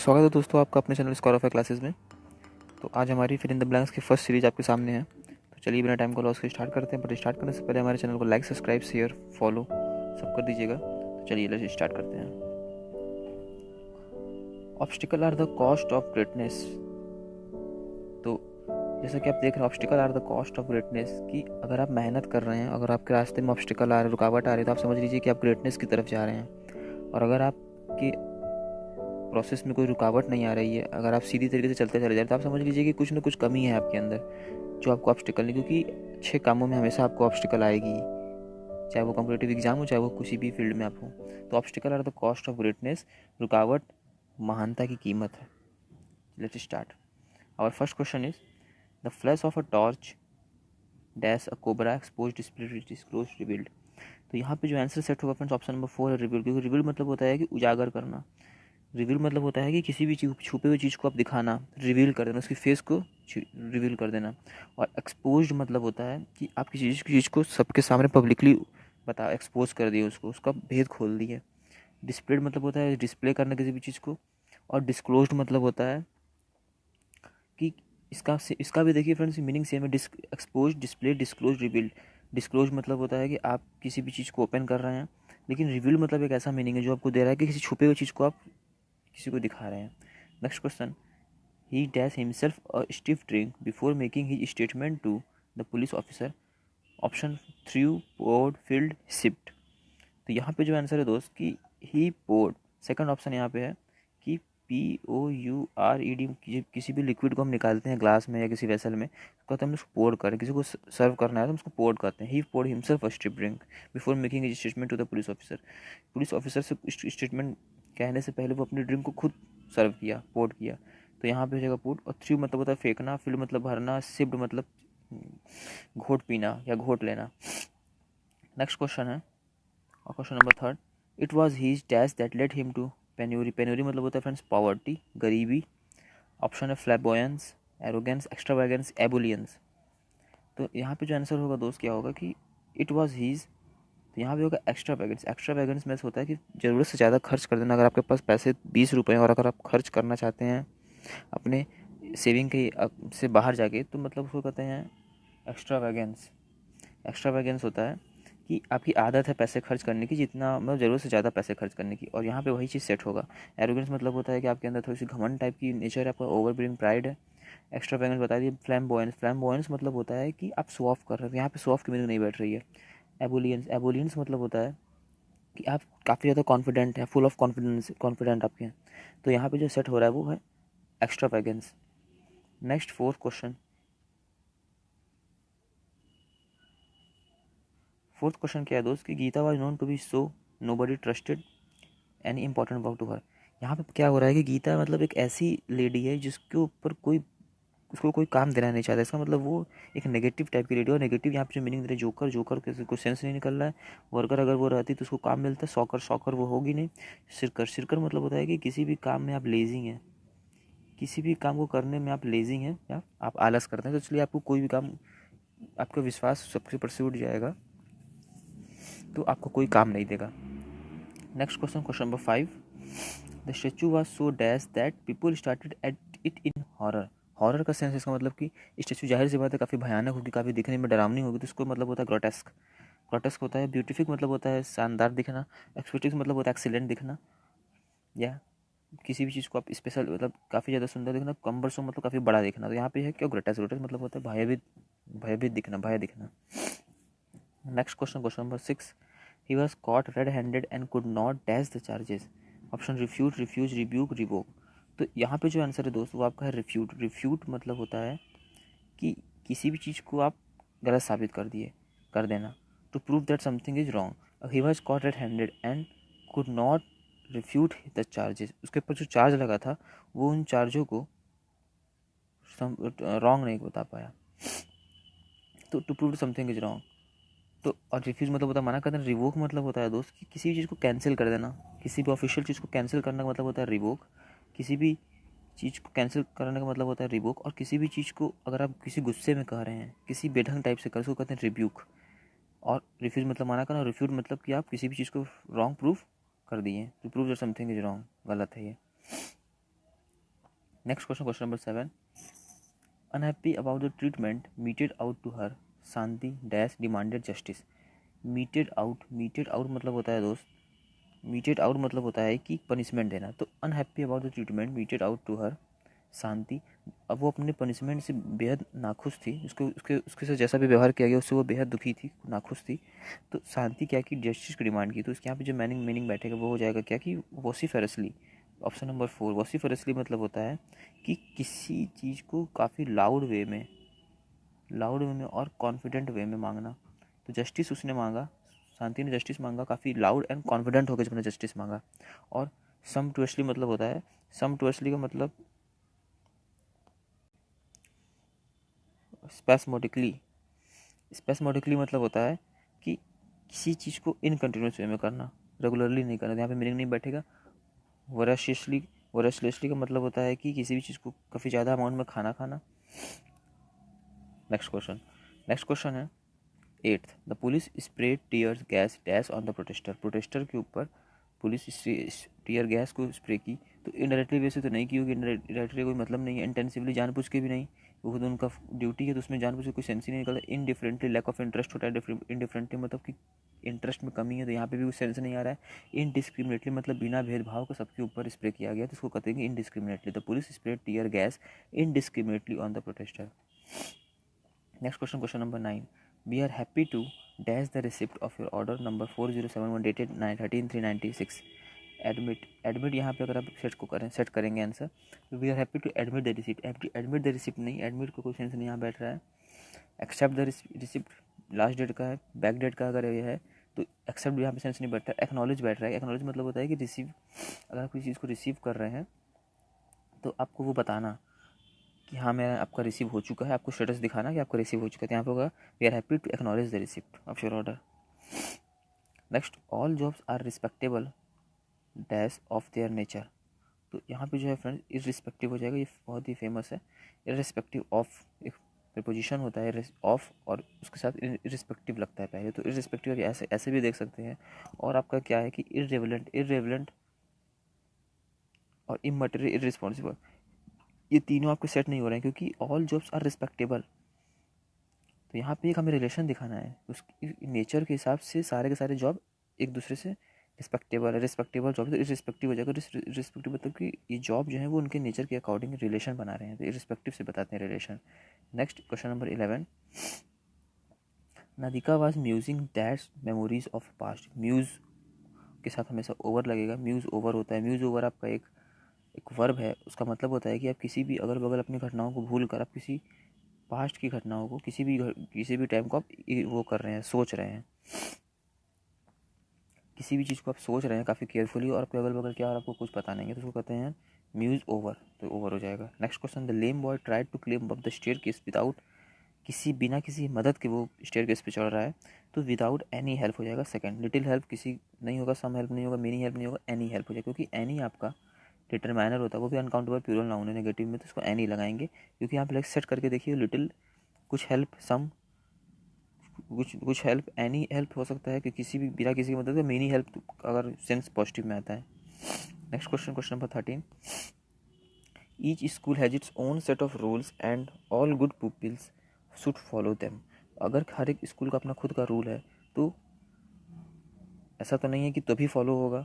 स्वागत है दोस्तों आपका अपने चैनल स्कॉलर ऑफ क्लासेस में। तो आज हमारी फिल इन द ब्लैंक्स की फर्स्ट सीरीज आपके सामने है। तो चलिए बिना टाइम को लॉस के स्टार्ट करते हैं। बट स्टार्ट करने से पहले हमारे चैनल को लाइक, सब्सक्राइब, शेयर, फॉलो सब कर दीजिएगा। तो चलिए लेट्स स्टार्ट करते हैं। Obstacle are the cost of greatness. तो जैसा कि आप देख रहे हैं, obstacle are the cost of greatness कि अगर आप मेहनत कर रहे हैं, अगर आपके रास्ते में ऑब्स्टिकल आ रहे, रुकावट आ रही है, तो आप समझ लीजिए कि आप ग्रेटनेस की तरफ जा रहे हैं। और अगर आपकी प्रोसेस में कोई रुकावट नहीं आ रही है, अगर आप सीधी तरीके से चलते चले जा रहे हैं, तो आप समझ लीजिए कि कुछ ना कुछ कमी है आपके अंदर जो आपको ऑब्स्टिकल नहीं, क्योंकि अच्छे कामों में हमेशा आपको ऑब्स्टिकल आएगी, चाहे वो कॉम्पिटिटिव एग्जाम हो, चाहे वो किसी भी फील्ड में आप हो। तो obstacle are the cost of greatness, रुकावट महानता की कीमत है। Let's start. Our first question is the flash of a torch dash a cobra expose display disclose revealed. तो यहाँ पे जो आंसर सेट होगा फ्रेंड्स, ऑप्शन नंबर 4 है रिवील, क्योंकि रिवील मतलब होता है कि उजागर करना। रिवील मतलब होता है कि किसी भी चीज छुपे हुई चीज़ को आप दिखाना, रिवील कर देना, उसकी फेस को रिवील कर देना। और एक्सपोज्ड मतलब होता है कि आप किसी चीज़ को सबके सामने पब्लिकली बता, एक्सपोज कर दिए, उसको, उसका भेद खोल दिए। डिस्प्लेड मतलब होता है डिस्प्ले करना किसी भी चीज़ को। और डिस्क्लोज्ड मतलब होता है कि इसका भी देखिए फ्रेंड्स मीनिंग सेम है। Expose, display, disclose, revealed. Disclose मतलब होता है कि आप किसी भी चीज़ को ओपन कर रहे हैं, लेकिन रिवील मतलब एक ऐसा मीनिंग है जो आपको दे रहा है कि किसी छुपे हुई चीज़ को आप किसी को दिखा रहे हैं। Next question, he dash himself a stiff drink before making his statement to the police officer. Option threw poured, filled, sipped. तो यहाँ पे जो आंसर है दोस्त कि ही पोर्ड, सेकंड ऑप्शन यहाँ पे है कि POURED। किसी भी लिक्विड को हम निकालते हैं ग्लास में या किसी वेसल में, तो कहते हैं हम उसको पोर्ड करें, किसी को सर्व करना है तो हम उसको पोर्ड करते हैं। He poured himself a stiff drink before making his statement to the police officer. Police officer से स्टेटमेंट कहने से पहले वो अपनी ड्रिंक को खुद सर्व किया, पोर्ड किया। तो यहाँ पे हो जाएगा पोर्ड। और थ्रू मतलब होता है फेंकना, फिल मतलब भरना, सिप्ड मतलब घोट पीना या घोट लेना। नेक्स्ट क्वेश्चन है, और question number third, it was his dash that led him to penury. Penury मतलब होता है फ्रेंड्स पॉवर्टी, गरीबी। ऑप्शन है फ्लैबोयंस, एरोगेंस, एक्स्ट्रावैगेंस, एबुलियंस। तो यहाँ पे जो आंसर होगा दोस्त क्या होगा कि इट वॉज हीज, तो यहाँ पे होगा एक्स्ट्रावैगेंस। एक्स्ट्रावैगेंस में होता है कि ज़रूरत से ज़्यादा खर्च कर देना। अगर आपके पास पैसे 20 रुपये हैं और अगर आप खर्च करना चाहते हैं अपने सेविंग के से बाहर जाके, तो मतलब उसको कहते हैं एक्स्ट्रावैगेंस। एक्स्ट्रावैगेंस होता है कि आपकी आदत है पैसे खर्च करने की, जितना मतलब ज़रूरत से ज़्यादा पैसे खर्च करने की, और यहाँ पे वही चीज़ सेट होगा। एरोगेंस मतलब होता है कि आपके अंदर थोड़ी सी घमंड टाइप की नेचर है, आपका ओवरब्रीइंग प्राइड है। एक्स्ट्रावैगेंस बता दिए। फ्लैम्बोयंस, फ्लैम्बोयंस मतलब होता है कि आप शो ऑफ कर रहे हो, यहाँ पे शो ऑफ की मीनिंग नहीं बैठ रही है। एबुलियंस, एबुलियंस मतलब होता है कि आप काफ़ी ज़्यादा कॉन्फिडेंट हैं, फुल ऑफ कॉन्फिडेंस, कॉन्फिडेंट आपके हैं। तो यहाँ पे जो सेट हो रहा है वो है extravagance. Next fourth question, fourth question क्या है दोस्त कि Geeta was known to be so nobody trusted any important work to her. यहाँ पे क्या हो रहा है कि गीता मतलब एक ऐसी लेडी है जिसके ऊपर कोई, उसको कोई काम देना नहीं चाहता। इसका मतलब वो एक नेगेटिव टाइप की लेडी है। और नेगेटिव यहाँ पे जो मीनिंग दे रहे हैं, जोकर, जोकर के कोई सेंस नहीं निकल रहा है। वर्कर अगर वो रहती तो उसको काम मिलता है। सॉकर, सॉकर वो होगी नहीं। सिरकर, सिरकर मतलब होता है कि किसी भी काम में आप लेजी हैं, किसी भी काम को करने में आप लेजी हैं या आप आलस करते हैं, तो इसलिए आपको कोई भी काम, आपका विश्वास सबके ऊपर से उठ जाएगा, तो आपको कोई काम नहीं देगा। Next question, question number 5, the statue was so dash that people started at it in horror. Horror का सेंस, इसका मतलब कि स्टेचू जाहिर सी बात है काफ़ी भयानक होगी, काफ़ी दिखने में डरावनी होगी, तो इसको मतलब होता है ग्रोटेस्क। ग्रोटेस्क होता है। ब्यूटीफिक मतलब होता है शानदार दिखना। एक्सपेक्टिव मतलब होता है एक्सीलेंट दिखना, या किसी भी चीज़ को आप स्पेशल मतलब काफ़ी ज़्यादा सुंदर दिखना। कम्बरसम मतलब काफ़ी बड़ा दिखना। तो यहाँ पे है क्या, ग्रोटेस्क। ग्रोटेस्क मतलब होता है भयभीत, भयभीत दिखना, भय दिखना। Next question, question number 6, he was caught red-handed and could not dash the charges. Option refute, refuse, rebuke, revoke. तो यहाँ पे जो आंसर है दोस्त वो आपका है रिफ्यूट। रिफ्यूट मतलब होता है कि किसी भी चीज़ को आप गलत साबित कर दिए, कर देना। To prove that something is wrong. He was caught red-handed and could not refute the charges. उसके ऊपर जो चार्ज लगा था वो उन चार्जों को रॉन्ग नहीं बता पाया। तो to prove something is wrong. तो और रिफ्यूज़ मतलब होता है मना कर देना। रिवोक मतलब होता है दोस्त कि किसी भी चीज़ को कैंसिल कर देना। किसी भी ऑफिशियल चीज़ को कैंसिल करने का मतलब होता है रिवोक। किसी भी चीज़ को कैंसिल करने का मतलब होता है रिवोक। और किसी भी चीज़ को अगर आप किसी गुस्से में कह रहे हैं, किसी बेढंग टाइप से कर, उसको कहते हैं रिब्यूक। और रिफ्यूज़ मतलब मना करना। रिफ्यूट मतलब कि आप किसी भी चीज़ को रॉन्ग प्रूफ कर दिए, to prove that something is wrong, गलत है ये। Next question, question number 7, unhappy about the treatment meted out to her, Shanti dash demanded justice. Meted out मतलब होता है दोस्त, मीटेड आउट मतलब होता है कि पनिशमेंट देना। तो unhappy about the treatment meted out to her, Shanti, अब वो अपने पनिशमेंट से बेहद नाखुश थी, उसको उसके उसके साथ जैसा भी व्यवहार किया गया उससे वो बेहद दुखी थी, नाखुश थी। तो शांति क्या की, जस्टिस की डिमांड की। तो इसके यहाँ पे जो मीनिंग बैठेगा वो हो जाएगा क्या कि वॉसिफरसली। ऑप्शन नंबर 4 वॉसिफरसली मतलब होता है कि किसी चीज़ को काफ़ी लाउड वे में और कॉन्फिडेंट वे में मांगना। तो जस्टिस उसने मांगा, शांति ने जस्टिस मांगा काफ़ी लाउड एंड कॉन्फिडेंट होकर जब उसने जस्टिस मांगा। और समटुअसली मतलब होता है, समटुअसली का मतलब स्पेस्मोडिकली, स्पेस्मोडिकली मतलब होता है कि किसी चीज़ को इन कंटिन्यूस वे में करना, रेगुलरली नहीं करना। यहाँ पे मीनिंग नहीं बैठेगा। वोराशियसली, वोराशियसली का मतलब होता है कि किसी भी चीज़ को काफ़ी ज़्यादा अमाउंट में खाना। नेक्स्ट क्वेश्चन है 8th, the police spread tear gas dash on the protester. Protester के ऊपर पुलिस टीयर गैस को स्प्रे की। तो इनडायरेक्टली वैसे तो नहीं की होगी, इनडायरेक्टली कोई मतलब नहीं है, इंटेंसिवली जानबूझ के भी नहीं, वो खुद उनका ड्यूटी है तो उसमें जानबूझ के कोई सेंस ही नहीं निकलता। इनडिफरेंटली लैक ऑफ इंटरेस्ट होता है, इनडिफरेंटली मतलब कि इंटरेस्ट में कमी है, तो यहाँ पे भी कोई सेंस नहीं आ रहा है। इनडिस्क्रिमिनेटली मतलब बिना भेदभाव को सबके ऊपर स्प्रे किया गया, तो इसको कहते हैं indiscriminately. The police spread tear gas indiscriminately on the protester. Next question, question number 9, we are happy to dash the receipt of your order number 4071 dated 9/13/396। Admit यहाँ पे अगर आप सेट करेंगे आंसर, तो we are happy to admit the receipt. Admit the receipt नहीं, admit को कोई sense नहीं यहाँ बैठ रहा है। Accept the receipt last date का है, बैक डेट का अगर ये है तो एक्सेप्ट यहाँ पे सेंस नहीं बैठता है। एक्नॉलेज बैठ रहा है। एक्नॉलेज मतलब होता है कि रिसीव, अगर आप किसी चीज़ को रिसीव कर रहे हैं तो आपको वो बताना कि हाँ मैं आपका रिसीव हो चुका है, आपको स्टेटस दिखाना कि आपका रिसीव हो चुका है। तो यहाँ पे होगा we are happy to acknowledge the receipt of your order. Next, all jobs are respectable dash of their nature. तो यहाँ पे जो है फ्रेंड्स इररिस्पेक्टिव हो जाएगा, ये बहुत ही फेमस है। इररिस्पेक्टिव ऑफ एक प्रीपोजिशन होता है ऑफ, और उसके साथ इररिस्पेक्टिव लगता है पहले। तो इररिस्पेक्टिव ऐसे ऐसे भी देख सकते हैं। और आपका क्या है कि इररेलेवेंट और इमटेरियल इररिस्पॉन्सिबल, ये तीनों आपके सेट नहीं हो रहे हैं क्योंकि ऑल जॉब्स आर रिस्पेक्टेबल। तो यहाँ पे एक हमें रिलेशन दिखाना है, उसकी नेचर के हिसाब से सारे के सारे जॉब एक दूसरे से रिस्पेक्टेबल है। रिस्पेक्टेबल जॉब तो इररिस्पेक्टिव हो जाएगा। रिस्पेक्टिव मतलब कि ये जॉब जो है वो उनके नेचर के अकॉर्डिंग रिलेशन बना रहे हैं, तो इररिस्पेक्टिव से बताते हैं relation. Next question number 11, Nadika was musing that's memories of past. Muse के साथ हमेशा ओवर लगेगा, म्यूज ओवर होता है। म्यूज ओवर आपका एक वर्ब है, उसका मतलब होता है कि आप किसी भी अगल बगल अपनी घटनाओं को भूल कर आप किसी पास्ट की घटनाओं को किसी भी टाइम को आप वो कर रहे हैं, सोच रहे हैं। किसी भी चीज़ को आप सोच रहे हैं काफ़ी केयरफुली और आपके अगल बगल क्या और आपको कुछ पता नहीं है, तो उसको कहते हैं म्यूज ओवर, तो ओवर हो जाएगा। Next question, the lame boy tried to climb up the staircase without, बिना किसी मदद के वो स्टेयर केस पे चढ़ रहा है, तो विदाउट एनी हेल्प हो जाएगा सेकंड। लिटिल हेल्प किसी नहीं होगा, सम हेल्प नहीं होगा, मेनी हेल्प नहीं होगा, एनी हेल्प हो जाएगा। क्योंकि एनी आपका डिटरमाइनर होता है, वो भी अनकाउंटेबल प्लूरल नाउन है नेगेटिव में, तो उसको एनी लगाएंगे। क्योंकि यहाँ पे सेट करके देखिए, लिटिल कुछ हेल्प, सम कुछ हेल्प, एनी हेल्प हो सकता है कि किसी भी बिना किसी की मदद, मेनी हेल्प अगर सेंस पॉजिटिव में आता है। Next question, question number 13, each school has its own set of rules and all good peoples should follow them. अगर हर एक स्कूल का अपना खुद का रूल है तो ऐसा तो नहीं है कि तभी फॉलो होगा,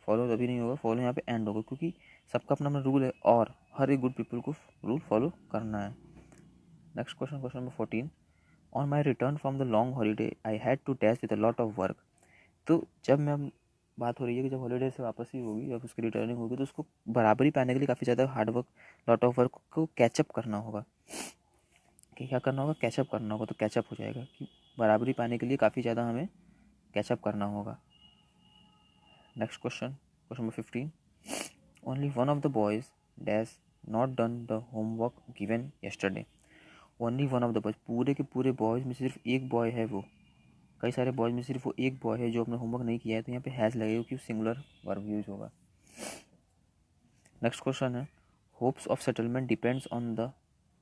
फॉलो तभी नहीं होगा, फॉलो यहाँ पे एंड होगा, क्योंकि सबका अपना अपना रूल है और हर एक गुड पीपल को रूल फॉलो करना है। Next question, question number 14, on my return from the long holiday I had to dash with a lot of work. तो जब मैं, बात हो रही है कि जब हॉलीडे से वापस ही होगी, जब उसकी रिटर्निंग होगी, तो उसको बराबरी पाने के लिए काफ़ी ज़्यादा हार्डवर्क, लॉट ऑफ वर्क को कैचअप करना होगा। कि क्या करना होगा, कैचअप करना होगा। तो कैचअप हो जाएगा कि बराबरी पाने के लिए काफ़ी ज़्यादा हमें कैचअप करना होगा। Next question, question number 15, only one of the boys dash not done the homework given yesterday. Only one of the boys, पूरे के पूरे बॉयज़ में सिर्फ एक बॉय है, वो कई सारे बॉयज़ में सिर्फ वो एक बॉय है जो अपना होमवर्क नहीं किया है, तो यहाँ पे हैज़ लगेगा क्योंकि सिंगुलर वर्ब यूज होगा। नेक्स्ट क्वेश्चन है, hopes of settlement depends on the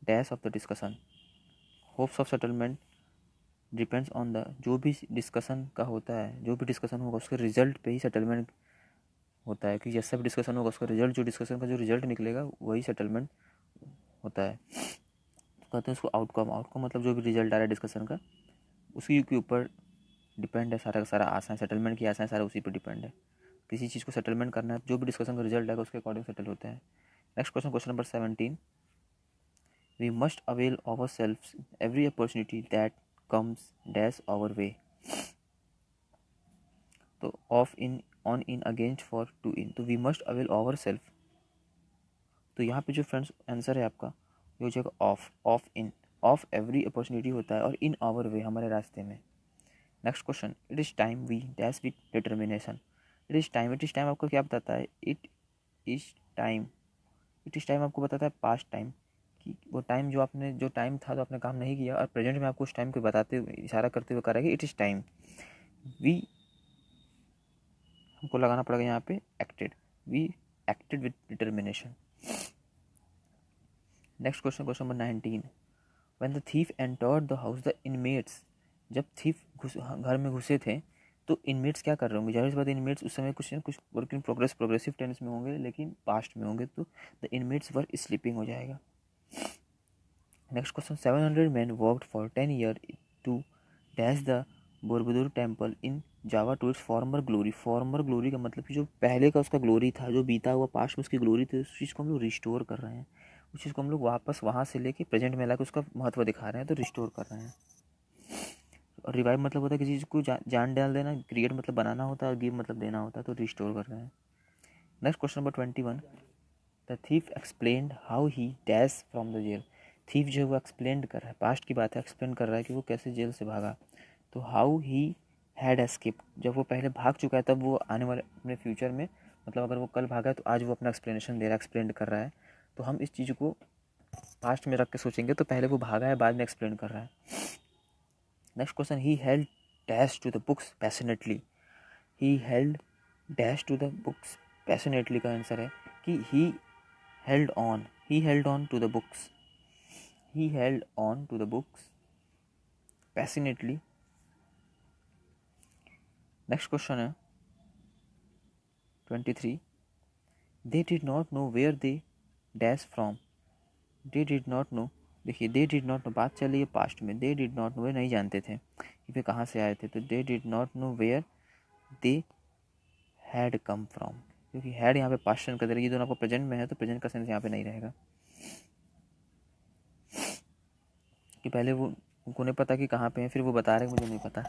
dash of the discussion. Hopes of settlement depends on the, जो भी डिस्कशन का होता है, जो भी डिस्कशन होगा उसके रिजल्ट पे ही सेटलमेंट होता है कि जैसा भी डिस्कशन होगा उसका रिजल्ट, जो डिस्कशन का जो रिजल्ट निकलेगा वही सेटलमेंट होता है। तो कहते हैं उसको आउटकम। आउटकम मतलब जो भी रिजल्ट आ रहा है डिस्कशन का उसी के ऊपर डिपेंड है सारा का सारा आसान, सेटलमेंट की आसान सारा उसी पर डिपेंड है। किसी चीज़ को सेटलमेंट करना है, जो भी डिस्कशन का रिजल्ट आएगा उसके अकॉर्डिंग सेटल होते हैं। Next question, question number 17, we must avail ourself every opportunity that comes dash our way. तो of in, on in, against, for, to in. तो we must avail ourself, तो यहाँ पे जो friends answer है आपका ये हो जाएगा of. Of in, of every opportunity होता है और इन आवर वे हमारे रास्ते में। Next question, it is time we dash with determination. It is time, it is time आपको क्या बताता है? It is time, it is time आपको बताता है पास्ट टाइम, कि वो टाइम जो आपने, जो टाइम था तो आपने काम नहीं किया और प्रेजेंट में आपको उस टाइम को बताते हुए, इशारा करते हुए करेगा इट इज़ टाइम। वी हमको लगाना पड़ेगा यहाँ पे acted, we acted with determination. Next question, question number 19, when the thief entered the house the inmates. जब थीफ घर में घुसे थे तो इनमेट्स क्या कर रहे होंगे? जाहिर सी बात है इनमेट्स उस समय कुछ ना कुछ work in progress, progressive tense में होंगे लेकिन पास्ट में होंगे, तो द इनमेट्स वर स्लीपिंग हो जाएगा। Next question, 700 men worked for 10 year to dash the Borobudur temple in Java to its former glory. Former glory का मतलब कि जो पहले का उसका ग्लोरी था, जो बीता हुआ पास्ट में उसकी ग्लोरी थी, उस चीज़ को हम लोग रिस्टोर कर रहे हैं। उस चीज़ को हम लोग वापस वहाँ से लेके प्रेजेंट में लाके उसका महत्व दिखा रहे हैं, तो रिस्टोर कर रहे हैं। और रिवाइव मतलब होता है किसी चीज़ को जान डाल देना, क्रिएट मतलब बनाना होता है और गिव मतलब देना होता है, तो रिस्टोर कर रहे हैं। Next question number 21, the thief explained how he dash from the jail. Thief जो है वो एक्सप्लेन कर रहा है, पास्ट की बात है, एक्सप्लेन कर रहा है कि वो कैसे जेल से भागा। तो हाउ ही हैड एस्केप, जब वो पहले भाग चुका है तब वो आने वाले अपने फ्यूचर में, मतलब अगर वो कल भागा है तो आज वो अपना एक्सप्लेनेशन दे रहा है, एक्सप्लेन कर रहा है। तो हम इस चीज़ को पास्ट में रख के सोचेंगे तो पहले वो भागा है, बाद में एक्सप्लेन कर रहा है। Next question, he held dash to the books passionately. He held dash to the books passionately का आंसर है कि he held on, he held on to the books, he held on to the books passionately. Next question है 23, they did not know where they dash from. They did not know, देखिए they did not no, बात चल रही है past में, दे did not no, वे नहीं जानते थे कि वे कहाँ से आए थे, तो they did not know where they had come from, क्योंकि हैड यहाँ पे पास्ट टेंस कर दे रही है, ये दोनों आपको प्रेजेंट में है तो प्रेजेंट का सेंस यहाँ पे नहीं रहेगा, कि पहले वो उनको नहीं पता कि कहाँ पे है, फिर वो बता रहे मुझे नहीं पता।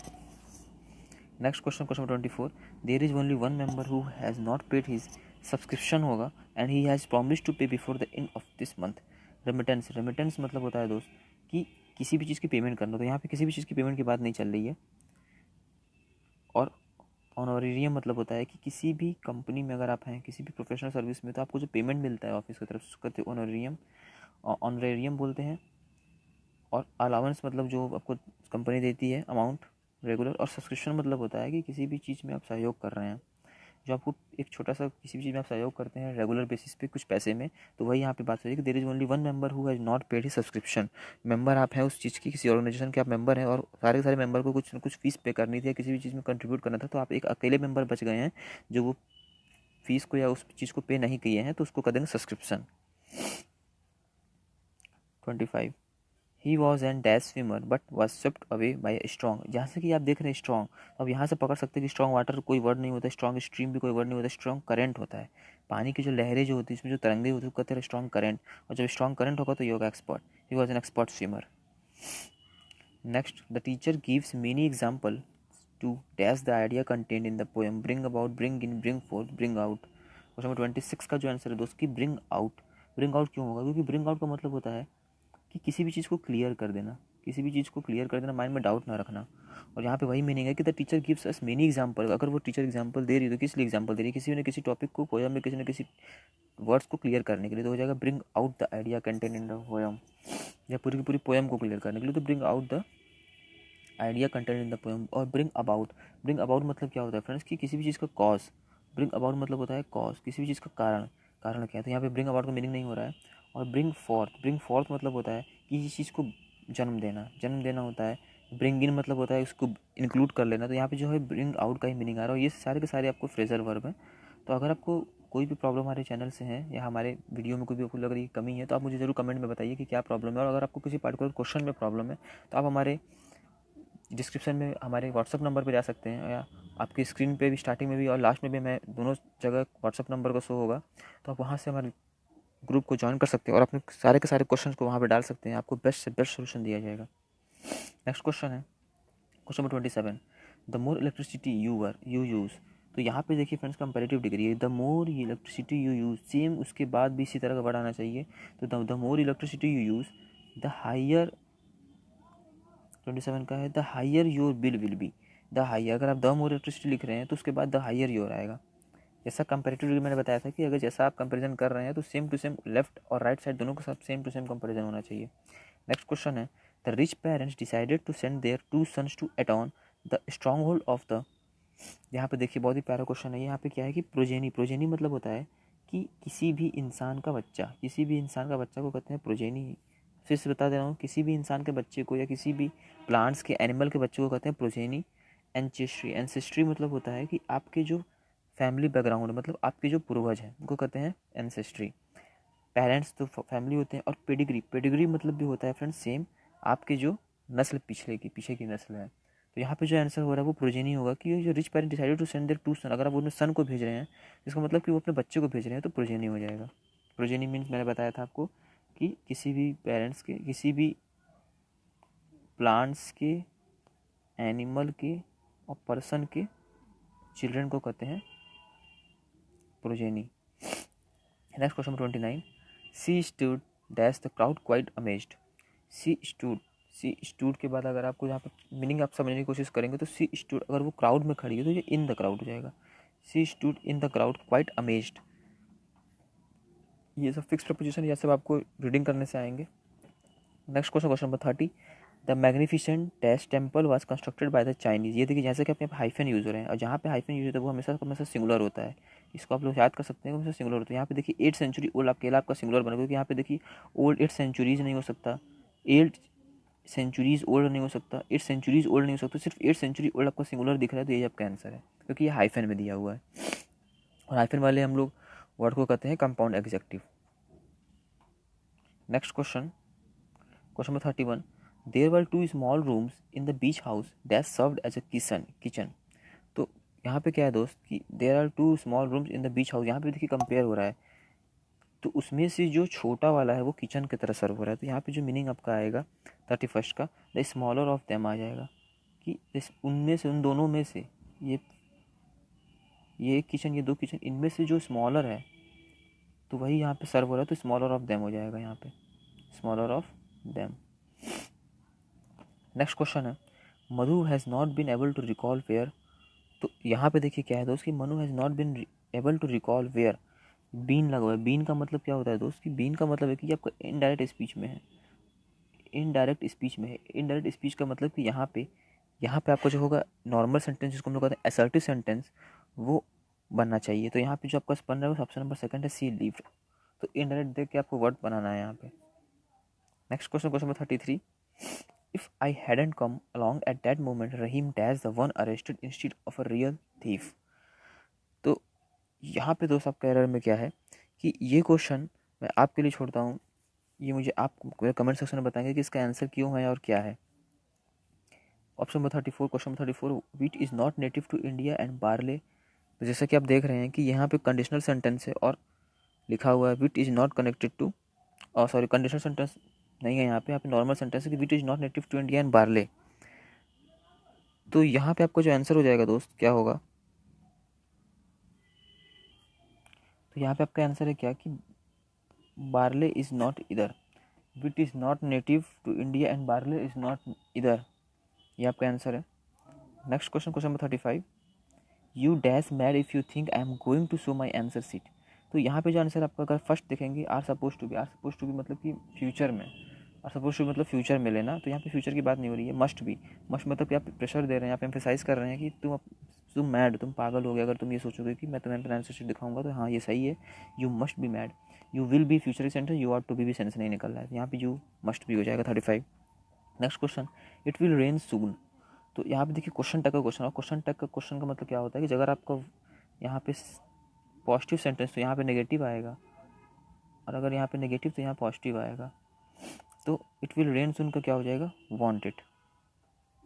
Next question, question 24, there is only one member who has not paid his subscription होगा and he has promised to pay before the end of this month. Remittance, remittance मतलब होता है दोस्त कि किसी भी चीज़ की पेमेंट करना, तो यहाँ पे किसी भी चीज़ की पेमेंट की बात नहीं चल रही है। और ऑनोरेरियम मतलब होता है कि किसी भी कंपनी में अगर आप हैं, किसी भी प्रोफेशनल सर्विस में, तो आपको जो पेमेंट मिलता है ऑफिस की तरफ से उसको कहते हैं ऑनोरेरियम, ऑनरेरियम बोलते हैं। और अलाउंस मतलब जो आपको कंपनी देती है अमाउंट रेगुलर। और सब्सक्रिप्शन मतलब होता है कि किसी भी चीज़ में आप सहयोग कर रहे हैं, जो आपको एक छोटा सा किसी भी चीज़ में आप सहयोग करते हैं रेगुलर बेसिस पे कुछ पैसे में, तो वही यहाँ पे बात हो रही है कि there is only one member who has not paid his subscription. Member आप हैं उस चीज़ की, किसी ऑर्गेनाइजेशन के आप मेंबर हैं और सारे के सारे मेंबर को कुछ न कुछ फीस पे करनी थी या किसी भी चीज़ में कंट्रीब्यूट करना था, तो आप एक अकेले मेंबर बच गए हैं जो वो फीस को या उस चीज़ को पे नहीं किए हैं, तो उसको कर देंगे subscription. 25, he was N dash swimmer but was swept away by strong. जहाँ से कि आप देख रहे हैं स्ट्रॉन्ग, अब यहाँ से पकड़ सकते हैं कि स्ट्रॉन्ग वाटर कोई वर्ड नहीं होता, स्ट्रॉन्ग स्ट्रीम भी कोई वर्ड नहीं होता, स्ट्रॉन्ग करंट होता है। पानी की जो लहरें जो होती है, इसमें जो तरंगे होती है, वो कहते हैं स्ट्रॉन्ग करंट। और जब स्ट्रॉन्ग करंट होगा तो ये होगा expert, he was an expert swimmer. Next, the teacher gives many example to dash the idea content in the poem, bring about, bring in, bring forth, bring out. Question number 26 का जो answer है दोस्त की bring out. Bring out क्यों होगा? क्योंकि bring out का मतलब होता है कि किसी भी चीज़ को क्लियर कर देना, किसी भी चीज़ को क्लियर कर देना, माइंड में डाउट ना रखना। और यहाँ पे वही मीनिंग है कि the teacher gives us many example. अगर वो टीचर एग्जाम्पल दे रही है तो किस लिए एग्जाम्पल दे रही है? किसी न किसी टॉपिक को, पोएम में किसी न किसी वर्ड्स को क्लियर करने के लिए, तो हो जाएगा bring out the idea content in the poem. या पूरी की पूरी पोएम को क्लियर करने के लिए तो bring out the idea content in the poem. और ब्रिंग अबाउट, ब्रिंग अबाउट मतलब क्या होता है फ्रेंड्स कि किसी भी चीज़ का कॉज। ब्रिंग अबाउट मतलब होता है कॉज, किसी भी चीज़ का कारण। कारण क्या है? तो यहाँ पे ब्रिंग अबाउट का मीनिंग नहीं हो रहा है। और ब्रिंग फोर्थ, ब्रिंग फोर्थ मतलब होता है किसी चीज़ को जन्म देना, जन्म देना होता है। ब्रिंग इन मतलब होता है उसको इंक्लूड कर लेना। तो यहाँ पे जो है ब्रिंग आउट का ही मीनिंग आ रहा है। और ये सारे के सारे आपको फ्रेजल वर्ब हैं, तो अगर आपको कोई भी प्रॉब्लम हमारे चैनल से है या हमारे वीडियो में कोई भी आपको लग रही कमी है तो आप मुझे ज़रूर कमेंट में बताइए कि क्या प्रॉब्लम है। और अगर आपको किसी पर्टिकुलर क्वेश्चन में प्रॉब्लम है तो आप हमारे डिस्क्रिप्शन में हमारे व्हाट्सअप नंबर पर जा सकते हैं, या आपकी स्क्रीन पे भी स्टार्टिंग में भी और लास्ट में भी मैं दोनों जगह व्हाट्सअप नंबर का शो होगा, तो आप वहाँ से हमारे ग्रुप को ज्वाइन कर सकते हैं और अपने सारे के सारे क्वेश्चन को वहाँ पर डाल सकते हैं। आपको बेस्ट से बेस्ट सोल्यूशन दिया जाएगा। नेक्स्ट क्वेश्चन है question number 27। The more electricity you use. तो यहाँ पे देखिए फ्रेंड्स, कंपैरेटिव डिग्री है। The more electricity you use, same उसके बाद भी इसी तरह का वर्ड आना चाहिए। तो the more electricity you use the higher, 27 का है the higher your bill will be. The higher, अगर आप द मोर इलेक्ट्रिसिटी लिख रहे हैं तो उसके बाद द हायर योर आएगा। जैसा कंपैरेटिव डिग्री मैंने बताया था कि अगर जैसा आप कंपैरिजन कर रहे हैं तो सेम टू सेम लेफ्ट और राइट साइड दोनों के साथ सेम टू सेम कंपैरिजन होना चाहिए। नेक्स्ट क्वेश्चन है the rich parents decided to send their two sons to Eton the stronghold of the. यहाँ पे देखिए बहुत ही प्यारा क्वेश्चन है। यहाँ पे क्या है कि प्रोजेनी, प्रोजेनी मतलब होता है कि किसी भी इंसान का बच्चा, किसी भी इंसान का बच्चा को कहते हैं प्रोजेनी। फिर से बता दे रहा हूँ, किसी भी इंसान के बच्चे को या किसी भी प्लांट्स के एनिमल के बच्चे को कहते हैं प्रोजेनी। एंसेस्ट्री, एंसेस्ट्री मतलब होता है कि आपके जो फैमिली बैकग्राउंड, मतलब आपके जो पूर्वज हैं उनको कहते हैं एंसेस्ट्री। पेरेंट्स तो फैमिली होते हैं। और पेडिग्री, पेडिग्री मतलब भी होता है फ्रेंड्स सेम, आपके जो नस्ल पीछे की नस्ल है। तो यहाँ पे जो आंसर हो रहा है वो प्रोजेनी होगा कि ये जो rich parent decided to send their two son, अगर आप उन्हें सन को भेज रहे हैं इसका मतलब कि वो अपने बच्चे को भेज रहे हैं तो प्रोजेनी हो जाएगा। प्रोजेनी मीन्स मैंने बताया था आपको कि किसी भी पेरेंट्स के, किसी भी प्लांट्स के, एनिमल के और पर्सन के चिल्ड्रन को कहते हैं progeny. Next question 29। C stood dash the crowd quite amazed. C stood, C stood के बाद अगर आपको यहाँ पर मीनिंग आप समझने की कोशिश करेंगे तो सी स्टूड अगर वो क्राउड में खड़ी है तो ये इन द क्राउड हो जाएगा। सी stood in the crowd quite amazed. ये सब फिक्स प्रपोजिशन, ये सब आपको रीडिंग करने से आएंगे। Next question, question number 30। The magnificent dash temple was constructed by the Chinese. ये देखिए जैसे कि अपने हाइफन यूज हो रहे हैं और जहाँ पे हाइफन यूज होता है वो हमेशा हमेशा सिंगुलर होता है। इसको आप लोग याद कर सकते हैं, हमेशा सिंगुलर होता है। यहाँ पे देखिए 8 सेंचुरी ओल्ड अकेला आपका सिंगुलर बनेगा, क्योंकि यहाँ पे देखिए ओल्ड 8 सेंचुरीज नहीं हो सकता, 8 सेंचुरीज ओल्ड नहीं हो सकता, 8 सेंचुरीज ओल्ड नहीं हो सकता, सिर्फ 8 सेंचुरी ओल्ड आपका सिंगुलर दिख रहा है तो ये आपका आंसर है, क्योंकि ये हाइफन में दिया हुआ है। और हाइफन वाले हम लोग वर्ड को कहते हैं compound adjective. Next question, question number 31। There were two small rooms in the beach house that served as a kitchen. तो यहाँ पे क्या है दोस्त कि there are two small rooms in the beach house, यहाँ पे देखिए कंपेयर हो रहा है तो उसमें से जो छोटा वाला है वो किचन की तरह सर्व हो रहा है। तो यहाँ पे जो मीनिंग आपका आएगा 31 का, द स्मॉलर ऑफ देम आ जाएगा कि उनमें से, उन दोनों में से, ये एक किचन, ये दो किचन, इनमें से जो स्मॉलर है तो वही यहाँ पे सर्व हो रहा है, तो स्मॉलर ऑफ देम हो जाएगा यहाँ पे, smaller of them. Next question है Madhu has not been able to recall where. तो यहाँ पे देखिए क्या है दोस्त कि Manu has not been able to recall where, been लगा हुआ है। बीन का मतलब क्या होता है दोस्त कि बीन का मतलब है कि आपका इनडायरेक्ट स्पीच में है, इनडायरेक्ट स्पीच में है। इनडायरेक्ट स्पीच का मतलब कि यहाँ पे आपको जो होगा नॉर्मल सेंटेंस जिसको हम लोग कहते हैं असर्टिव सेंटेंस, वो बनना चाहिए। तो यहाँ पे जो आपका बन रहा है वो ऑप्शन नंबर सेकंड है, सी लीव्ड। तो इनडायरेक्ट देख के आपको वर्ड बनाना है यहाँ पे। Next question, question number 33। If I hadn't come along at that moment, Rahim dash the one arrested instead of a real thief। तो यहाँ पे दोस्त आपका एरर में क्या है कि ये क्वेश्चन मैं आपके लिए छोड़ता हूँ, ये मुझे आप कमेंट सेक्शन में बताएंगे कि इसका आंसर क्यों है और क्या है। Option number 34, question number 34। Wheat is not native to India and barley. तो जैसा कि आप देख रहे हैं कि यहाँ पे कंडीशनल सेंटेंस है और लिखा हुआ है wheat is not connected to, और सॉरी कंडीशनल सेंटेंस नहीं है, यहाँ पे नॉर्मल सेंटेंस है कि wheat is not native to India and barley. तो यहाँ पे आपका जो आंसर हो जाएगा दोस्त क्या होगा, तो यहाँ पे आपका आंसर है क्या कि barley is not either, wheat is not native to India and barley is not either, ये आपका आंसर है। Next question, question number 35। You dash mad if you think I am going to show my answer sheet. तो यहाँ पे जो answer आपका अगर first देखेंगे are suppose to be, are suppose to be मतलब कि फ्यूचर में, आर सपोज टू मतलब फ्यूचर में लेना, तो यहाँ पे फ्यूचर की बात नहीं हो रही है। मस्ट बी, मस्ट मतलब कि आप प्रेशर दे रहे हैं, आप एम्फेसाइज कर रहे हैं कि तुम मैड, तुम पागल हो गए अगर तुम ये सोचोगे कि मैं तुम्हें अपना आंसर शीट दिखाऊंगा। तो हाँ ये सही है, you must be mad. You will be future sentence, you are to be sense नहीं निकल रहा है, यहाँ पे यू मस्ट बी हो जाएगा 35। Next question, it will rain soon. तो यहाँ पे देखिए क्वेश्चन टैग का क्वेश्चन, और क्वेश्चन टैग का क्वेश्चन का मतलब क्या होता है कि अगर आपको यहाँ पे पॉजिटिव सेंटेंस तो यहाँ पे नेगेटिव आएगा, और अगर यहाँ पे नेगेटिव तो यहाँ पॉजिटिव आएगा। तो इट विल रेन सून का क्या हो जाएगा, वांटेड।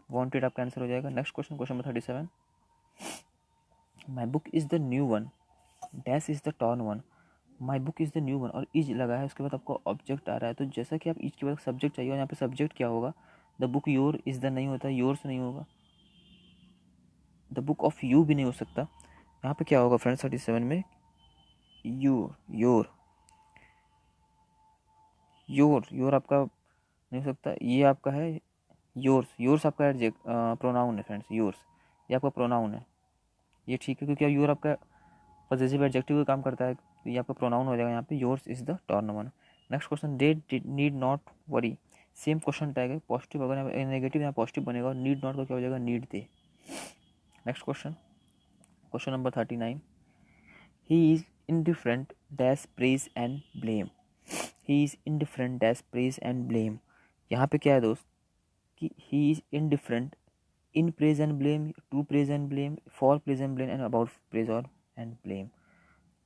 वांटेड आपका आंसर हो जाएगा। Next question, question number 37, my book is the new one, dash is the torn one. My book is the new one और इज लगा है, उसके बाद आपको ऑब्जेक्ट आ रहा है। तो जैसा कि आप इज के बाद सब्जेक्ट चाहिए, और यहाँ पे सब्जेक्ट क्या होगा, the book your is the नहीं होता, योर्स नहीं होगा, द बुक ऑफ यू भी नहीं हो सकता। यहाँ पे क्या होगा फ्रेंड्स 37 में, योर योर योर योर आपका नहीं हो सकता, ये आपका है योर्स। योर्स आपका एडजेक्ट प्रोनाउन है फ्रेंड्स, योर्स ये आपका प्रोनाउन है, ये ठीक है, क्योंकि अब योर आपका पॉजेसिव एडजेक्टिव का काम करता है, तो ये आपका प्रोनाउन हो जाएगा यहाँ पे, yours is the turn one. Next question, they need not worry, same question tag है, पॉजिटिव अगर नेगेटिव यहाँ पॉजिटिव बनेगा, और नीड नॉट का क्या हो जाएगा, need they. Next question, question number 39, he is indifferent dash praise and blame. He is indifferent dash praise and blame. यहाँ पे क्या है दोस्त कि he is indifferent in praise and blame, to praise and blame, for praise and blame, and about praise और and blame.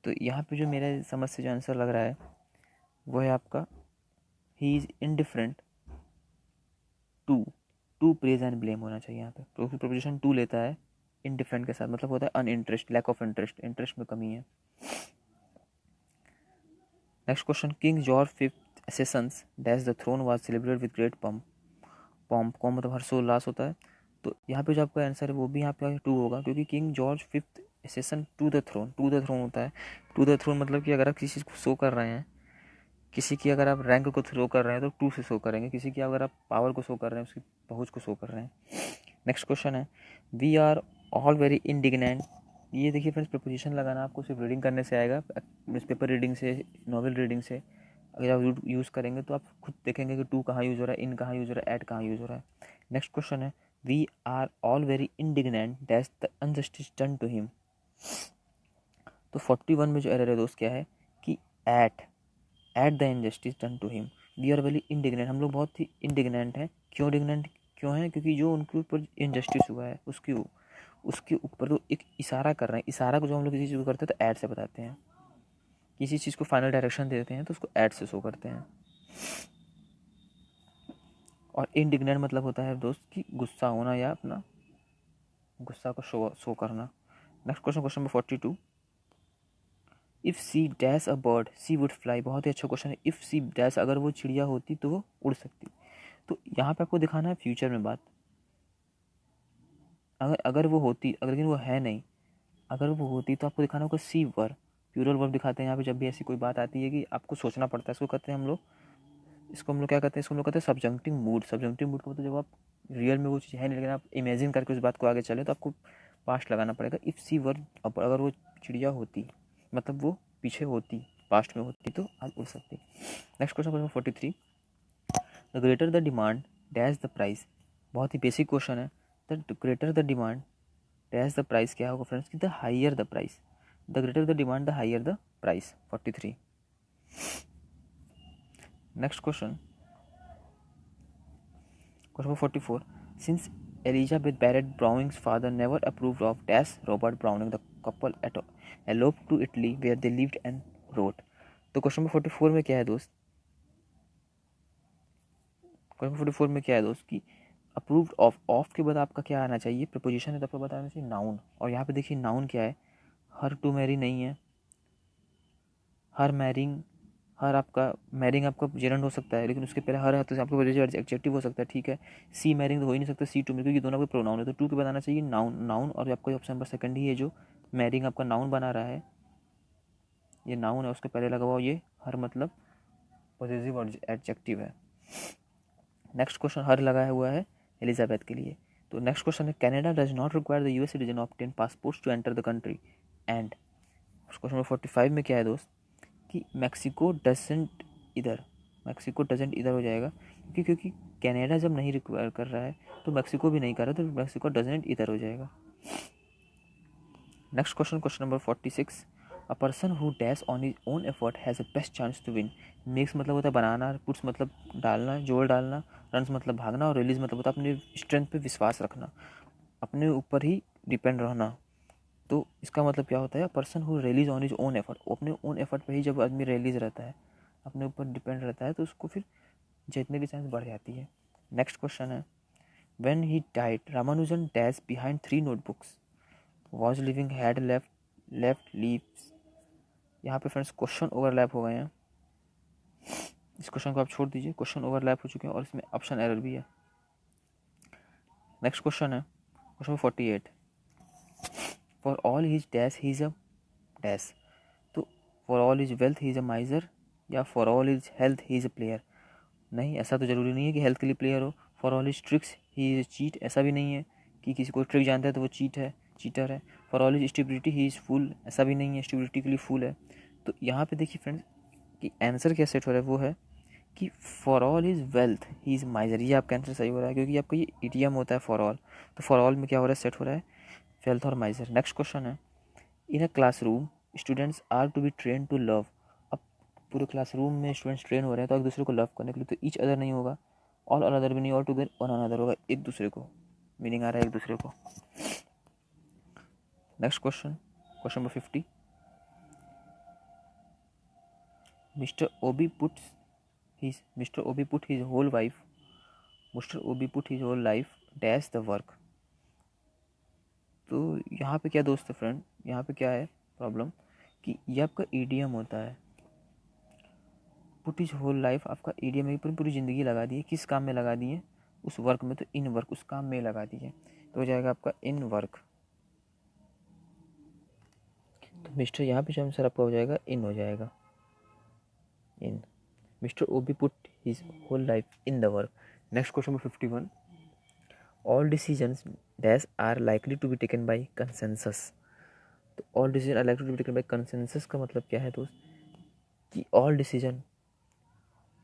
तो यहाँ पे जो मेरे समझ से जो आंसर लग रहा है वो है आपका he is indifferent to, to praise and blame होना चाहिए यहाँ पे, क्योंकि प्रोपोजिशन टू लेता है इनडिफरेंट के साथ, मतलब होता है uninterest, lack of interest, interest में कमी है। Next question, king George fifth असेसन्स dash the throne was celebrated with great pomp. Pomp को मतलब हर्षोल्लास होता है, तो यहाँ पे जो आपका आंसर है वो भी यहाँ पे टू होगा, क्योंकि King George fifth accession to the throne, to the throne होता है। टू द थ्रोन मतलब कि अगर आप किसी चीज़ को शो कर रहे हैं, किसी की अगर आप रैंक को शो कर रहे हैं तो टू से शो करेंगे, किसी की अगर आप पावर को शो कर रहे हैं, उसकी पहुँच को शो कर रहे हैं। नेक्स्ट क्वेश्चन है, we are all very indignant. ये देखिए फ्रेंड्स, प्रपोजिशन लगाना आपको सिर्फ रीडिंग करने से आएगा, न्यूज़पेपर रीडिंग से, नॉवल रीडिंग से अगर आप यूज़ करेंगे तो आप खुद देखेंगे कि टू कहाँ यूज़ हो रहा है, इन कहाँ यूज़ हो रहा है, एट कहाँ यूज़ हो रहा है। नेक्स्ट क्वेश्चन है, we are all very indignant dash the injustice done to him. तो 41 में जो एरर है दोस्त क्या है कि at the injustice done to him. We are very indignant, हम लोग बहुत ही इंडिग्नेंट हैं। क्यों इंडिग्नेंट क्यों हैं, क्योंकि जो उनके ऊपर इनजस्टिस हुआ है उसके ऊपर तो एक इशारा कर रहे हैं। इशारा को जो हम लोग किसी चीज़ को करते हैं तो ऐड से बताते हैं, किसी चीज़ को फाइनल डायरेक्शन देते हैं तो उसको ऐड से शो करते हैं। और इंडिग्नेंट मतलब होता है दोस्त कि गुस्सा होना या अपना गुस्सा को शो करना। Next question, question number 42, if she dash a bird she would fly. बहुत ही अच्छा क्वेश्चन है। इफ़ सी डैश, अगर वो चिड़िया होती तो वो उड़ सकती। तो यहाँ पे आपको दिखाना है फ्यूचर में बात, अगर वो होती, अगर लेकिन वो है नहीं, अगर वो होती तो आपको दिखाना होगा सी वर, प्यूरल वर्ब दिखाते हैं यहाँ पे जब भी ऐसी कोई बात आती है कि आपको सोचना पड़ता है। इसको कहते हैं हम लोग, इसको हम लोग क्या कहते हैं, इसको हम लोग कहते हैं सब्जंक्टिव मूड। सब्जंक्टिव मूड का मतलब जब आप रियल में वो चीज़ है नहीं, लेकिन आप इमेजिन करके उस बात को आगे चले तो आपको पास्ट लगाना पड़ेगा। इफ़ सी वर, अगर वो चिड़िया होती मतलब वो पीछे होती, पास्ट में होती तो आज उड़ सकती। Next question, question 43, the greater the demand dash the price. बहुत ही बेसिक क्वेश्चन है। The greater the demand dash the price क्या होगा फ्रेंड्स, कि the higher the price. The greater the demand the higher the price. 43। Next question, question 44, since Elizabeth Barrett Browning's father never approved of dash Robert Browning, the couple eloped to Italy where they lived and wrote। तो question number 44 में क्या है दोस्त, question 44 में क्या है दोस्त कि अप्रूव्ड ऑफ के बाद आपका क्या आना चाहिए, प्रपोजिशन है तो आपको बताना चाहिए नाउन। और यहाँ पे देखिए नाउन क्या है, हर टू मैरी नहीं है, हर मैरिंग, हर आपका मैरिंग आपका जेरेंड हो सकता है, लेकिन उसके पहले हर है तो आपको एडजेक्टिव हो सकता है, ठीक है। सी मैरिंग तो हो ही नहीं सकता, सी टू में, क्योंकि दोनों के प्रोनाउन है, तो टू के बाद आना चाहिए नाउन। और आपका ऑप्शन नंबर सेकंड ही है, जो मैरिंग आपका नाउन बना रहा है, ये नाउन है, उसके पहले लगा हुआ ये हर मतलब पॉजिटिव एडजेक्टिव है। नेक्स्ट क्वेश्चन, हर लगाया हुआ है एलिजाबेथ के लिए। तो नेक्स्ट क्वेश्चन है, Canada does not require the US citizen obtain passports to enter the country and. Question number 45 में क्या है दोस्त कि Mexico doesn't either, Mexico doesn't either हो जाएगा, क्योंकि कनाडा जब नहीं रिक्वायर कर रहा है तो मैक्सिको भी नहीं कर रहा, तो मैक्सिको डजेंट इधर हो जाएगा। Next question, question number 46, a person who dash on his own effort has a best chance to win. Makes मतलब होता है बनाना, पुट्स मतलब डालना, जोड़ डालना, रन्स मतलब भागना, और रिलीज मतलब होता है अपने स्ट्रेंथ पे विश्वास रखना, अपने ऊपर ही डिपेंड रहना। तो इसका मतलब क्या होता है, person who release on his own effort, अपने ओन एफर्ट पे ही जब आदमी रिलीज रहता है, अपने ऊपर डिपेंड रहता है, तो उसको फिर जीतने की चांस बढ़ जाती है। नेक्स्ट क्वेश्चन है, when he died Ramanujan dash behind 3 notebooks, was living, had left leaves. यहाँ पे फ्रेंड्स क्वेश्चन ओवरलैप हो गए हैं, इस क्वेश्चन को आप छोड़ दीजिए, क्वेश्चन ओवरलैप हो चुके हैं और इसमें ऑप्शन एरर भी है। नेक्स्ट क्वेश्चन है question 48, for all his dash he is a dash. तो for all his wealth he is a miser, या for all his health he is a player. नहीं, ऐसा तो ज़रूरी नहीं है कि हेल्थ के लिए प्लेयर हो। For all his tricks he is cheat, ऐसा भी नहीं है कि किसी को ट्रिक जानता है तो वो चीटर है। For all his stability he is fool, ऐसा भी नहीं है स्टेबिलिटी के लिए फूल है। तो यहाँ पे देखिए फ्रेंड्स कि आंसर क्या सेट हो रहा है, वो है कि for all his wealth he is माइजर। ये आपका आंसर सही हो रहा है, क्योंकि आपका ये इडियम होता है फॉर ऑल, तो फॉर ऑल में क्या हो रहा है, सेट हो रहा है वेल्थ और माइजर। नेक्स्ट क्वेश्चन है, in a classroom students are to be train to love. अब पूरे क्लासरूम में स्टूडेंट्स ट्रेन हो रहे हैं तो एक दूसरे को लव करने के लिए, तो ईच अदर नहीं होगा, ऑल अनदर भी नहीं, ऑल टुगेदर वन अनदर होगा, एक दूसरे को, मीनिंग आ रहा है एक दूसरे को। Next question, question number 50, mister Obi put his whole life dash the work. तो यहाँ पे क्या दोस्त है फ्रेंड, यहाँ पे क्या है प्रॉब्लम कि ये आपका ईडीएम होता है। पुट हिज होल लाइफ आपका ईडीएम है, पूरी ज़िंदगी लगा दी है, किस काम में लगा दी है, उस वर्क में, तो इन वर्क, उस काम में लगा दी है, तो हो जाएगा आपका इन वर्क। तो मिस्टर यहाँ पे जो आंसर आपका हो जाएगा इन, हो जाएगा in. Mister Obi put his whole life in the work. Next question number 51, all decisions dash are likely to be taken by consensus. तो all decision are likely to be taken by consensus का मतलब क्या है दोस्त, कि all decision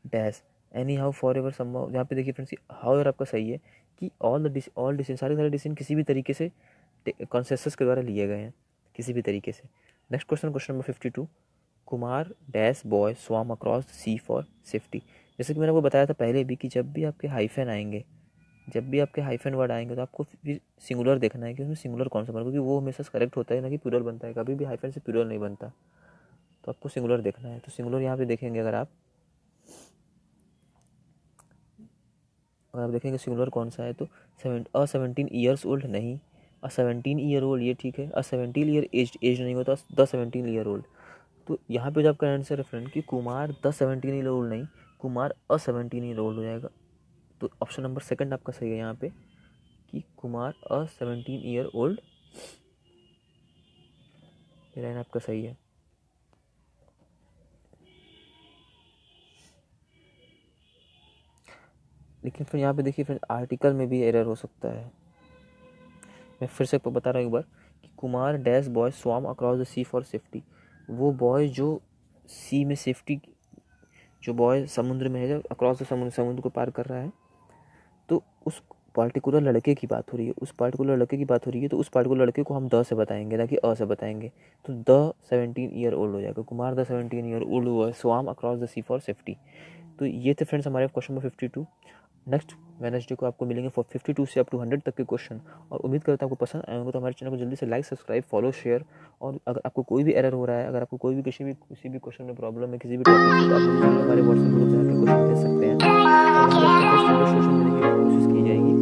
dash anyhow forever somehow. यहाँ पे देखिए फ्रेंड्स, हाउ एवर आपका सही है कि ऑल डिसीजन, सारे डिसीजन किसी भी तरीके से कंसेंसस के द्वारा लिए गए हैं, किसी भी तरीके से। Next question, question number 52, Kumar dash boy swam across the sea for safety. जैसे कि मैंने आपको बताया था पहले भी कि जब भी आपके हाइफन आएंगे, जब भी आपके हाइफन वर्ड आएंगे, तो आपको फिर सिंगुलर देखना है कि उसमें सिंगुलर कौन सा बना, क्योंकि वो हमेशा करेक्ट होता है ना कि प्लूरल बनता है, कभी भी हाइफन से प्लूरल नहीं बनता, तो आपको सिंगुलर देखना है। तो सिंगुलर यहाँ पे देखेंगे, अगर आप देखेंगे सिंगुलर कौन सा है, तो 17 ईयर्स ओल्ड नहीं, 17 ईयर ओल्ड ये ठीक है, 17 ईयर एज नहीं होता, 17 ईयर ओल्ड। तो यहाँ पे जो आपका आंसर है फ्रेंड कि कुमार 17 ईयर ओल्ड नहीं, कुमार 17 ईयर ओल्ड हो जाएगा। तो ऑप्शन नंबर सेकंड आपका सही है यहाँ पे कि कुमार 17 ईयर ओल्ड, ये लाइन आपका सही है। लेकिन फिर यहाँ पे देखिए फिर आर्टिकल में भी एरर हो सकता है। मैं फिर से आपको बता रहा हूँ एक बार कि Kumar dash boy swam across the sea for safety. वो बॉय जो सी में सेफ्टी, जो बॉय समुद्र में है, जब अक्रॉस द समुद्र को पार कर रहा है, तो उस पार्टिकुलर लड़के की बात हो रही है, उस पार्टिकुलर लड़के की बात हो रही है, तो उस पार्टिकुलर लड़के को हम द से बताएंगे ना कि अ से बताएंगे। तो द 17 ईयर ओल्ड हो जाएगा, कुमार द 17 ईयर ओल्ड हुआ swam across the sea for safety. तो ये थे फ्रेंड्स हमारे क्वेश्चन नंबर 52। नेक्स्ट वेडनेसडे को आपको मिलेंगे 52 से अप टू 100 तक के क्वेश्चन, और उम्मीद करता हूँ आपको पसंद आए होंगे। तो हमारे चैनल को जल्दी से लाइक, सब्सक्राइब, फॉलो, शेयर। और अगर आपको कोई भी एरर हो रहा है, अगर आपको कोई भी किसी भी क्वेश्चन में प्रॉब्लम है, किसी भी टॉपिक से, तो आप मुझे हमारे व्हाट्सएप ग्रुप में आकर क्वेश्चन भेज सकते हैं, और वहाँ पर आपको बेस्ट सोल्यूशन देने की कोशिश की जाएगी।